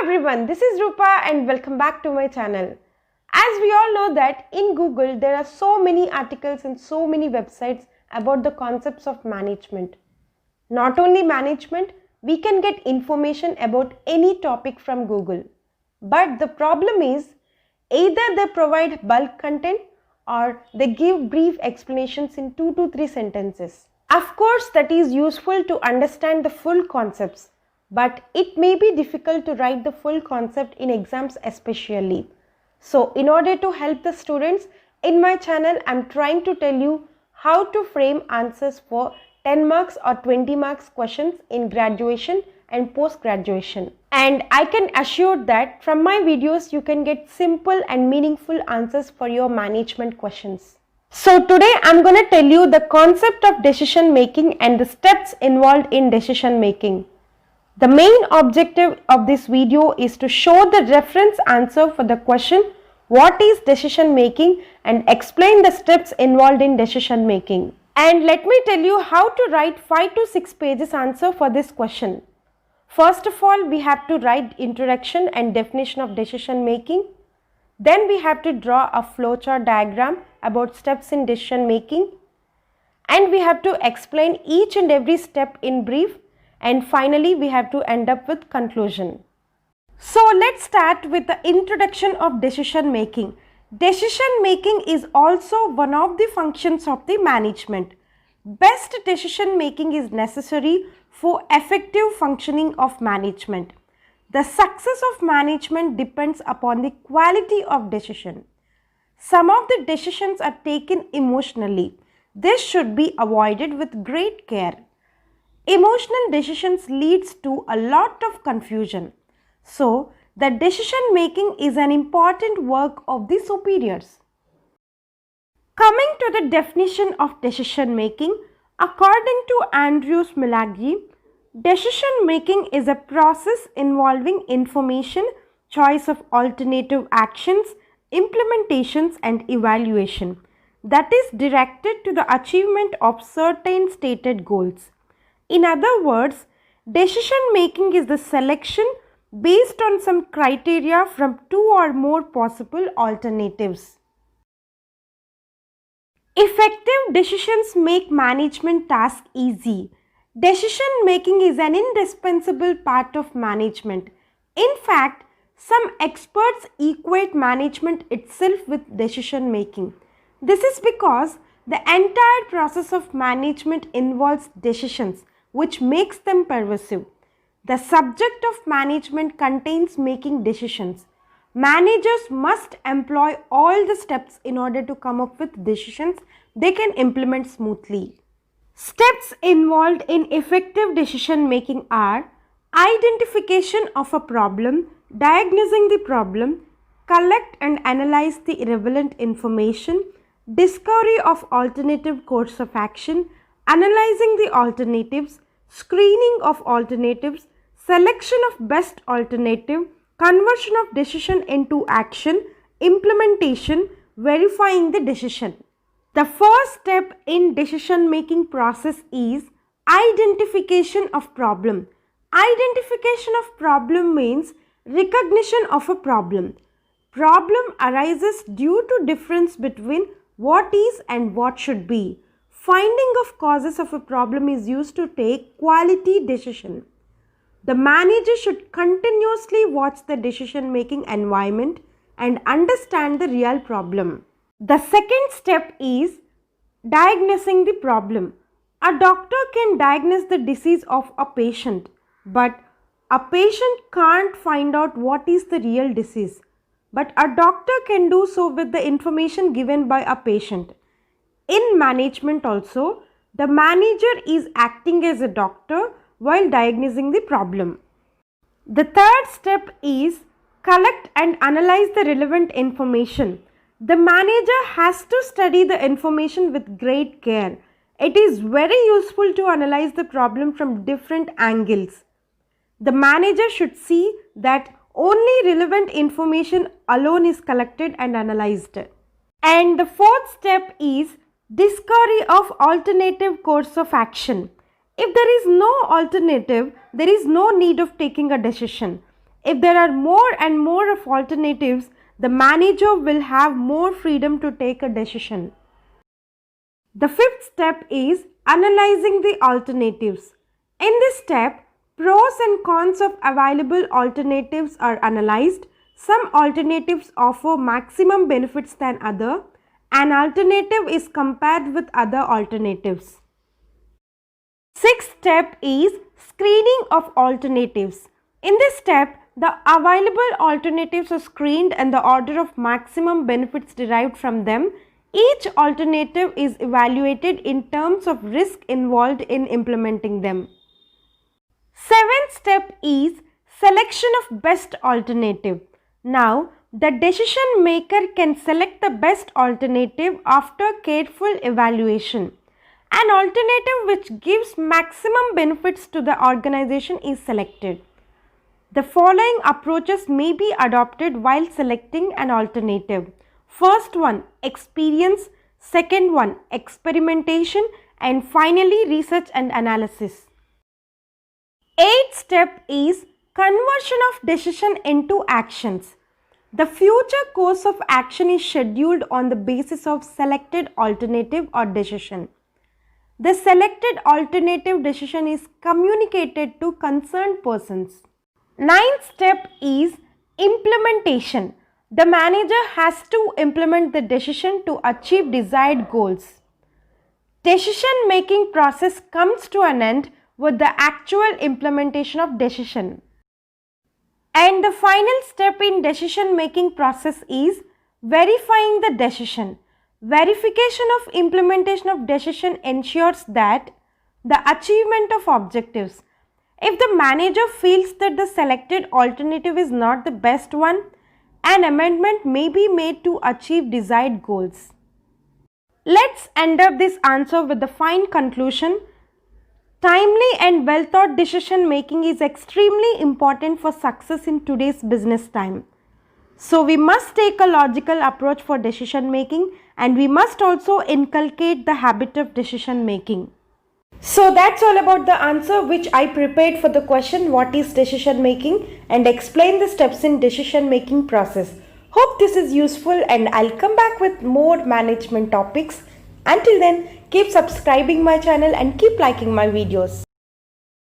Everyone, this is Rupa and welcome back to my channel. As we all know that in Google there are so many articles and so many websites about the concepts of management. Not only management, we can get information about any topic from Google. But the problem is either they provide bulk content or they give brief explanations in 2 to 3 sentences. Of course, that is useful to understand the full concepts. But it may be difficult to write the full concept in exams especially. So in order to help the students, in my channel I am trying to tell you how to frame answers for 10 marks or 20 marks questions in graduation and post-graduation. And I can assure that from my videos you can get simple and meaningful answers for your management questions. So today I am going to tell you the concept of decision making and the steps involved in decision making. The main objective of this video is to show the reference answer for the question what is decision making and explain the steps involved in decision making. And let me tell you how to write 5 to 6 pages answer for this question. First of all, we have to write introduction and definition of decision making. Then we have to draw a flowchart diagram about steps in decision making. And we have to explain each and every step in brief. And finally, we have to end up with conclusion. So let's start with the introduction of decision making. Decision making is also one of the functions of the management. Best decision making is necessary for effective functioning of management. The success of management depends upon the quality of decision. Some of the decisions are taken emotionally. This should be avoided with great care. Emotional decisions leads to a lot of confusion. So, the decision making is an important work of the superiors. Coming to the definition of decision making, according to Andrews Milagri, decision making is a process involving information, choice of alternative actions, implementations and evaluation that is directed to the achievement of certain stated goals. In other words, decision making is the selection based on some criteria from 2 or more possible alternatives. Effective decisions make management tasks easy. Decision making is an indispensable part of management. In fact, some experts equate management itself with decision making. This is because the entire process of management involves decisions, which makes them pervasive. The subject of management contains making decisions. Managers must employ all the steps in order to come up with decisions they can implement smoothly. Steps involved in effective decision making are identification of a problem, diagnosing the problem, collect and analyze the relevant information, discovery of alternative course of action, analyzing the alternatives, screening of alternatives, selection of best alternative, conversion of decision into action, implementation, verifying the decision. The first step in decision making process is identification of problem. Identification of problem means recognition of a problem. Problem arises due to difference between what is and what should be. Finding of causes of a problem is used to take quality decision. The manager should continuously watch the decision making environment and understand the real problem. The second step is diagnosing the problem. A doctor can diagnose the disease of a patient, but a patient can't find out what is the real disease. But a doctor can do so with the information given by a patient. In management also, the manager is acting as a doctor while diagnosing the problem. The third step is collect and analyze the relevant information. The manager has to study the information with great care. It is very useful to analyze the problem from different angles. The manager should see that only relevant information alone is collected and analyzed. And the fourth step is discovery of alternative course of action. If there is no alternative, there is no need of taking a decision. If there are more and more of alternatives, the manager will have more freedom to take a decision. The fifth step is analyzing the alternatives. In this step, pros and cons of available alternatives are analyzed. Some alternatives offer maximum benefits than other. An alternative is compared with other alternatives. Sixth step is screening of alternatives. In this step, the available alternatives are screened in the order of maximum benefits derived from them. Each alternative is evaluated in terms of risk involved in implementing them. Seventh step is selection of best alternative. Now, the decision maker can select the best alternative after careful evaluation. An alternative which gives maximum benefits to the organization is selected. The following approaches may be adopted while selecting an alternative. First one, experience. Second one, experimentation. And finally, research and analysis. Eighth step is conversion of decision into actions. The future course of action is scheduled on the basis of selected alternative or decision. The selected alternative decision is communicated to concerned persons. Ninth step is implementation. The manager has to implement the decision to achieve desired goals. Decision-making process comes to an end with the actual implementation of decision. And the final step in decision-making process is verifying the decision. Verification of implementation of decision ensures that the achievement of objectives. If the manager feels that the selected alternative is not the best one, an amendment may be made to achieve desired goals. Let's end up this answer with the fine conclusion. Timely and well thought decision making is extremely important for success in today's business time. So we must take a logical approach for decision making, and we must also inculcate the habit of decision making. So that's all about the answer which I prepared for the question what is decision making, and explain the steps in decision making process. Hope this is useful, and I'll come back with more management topics. Until then, keep subscribing my channel and keep liking my videos.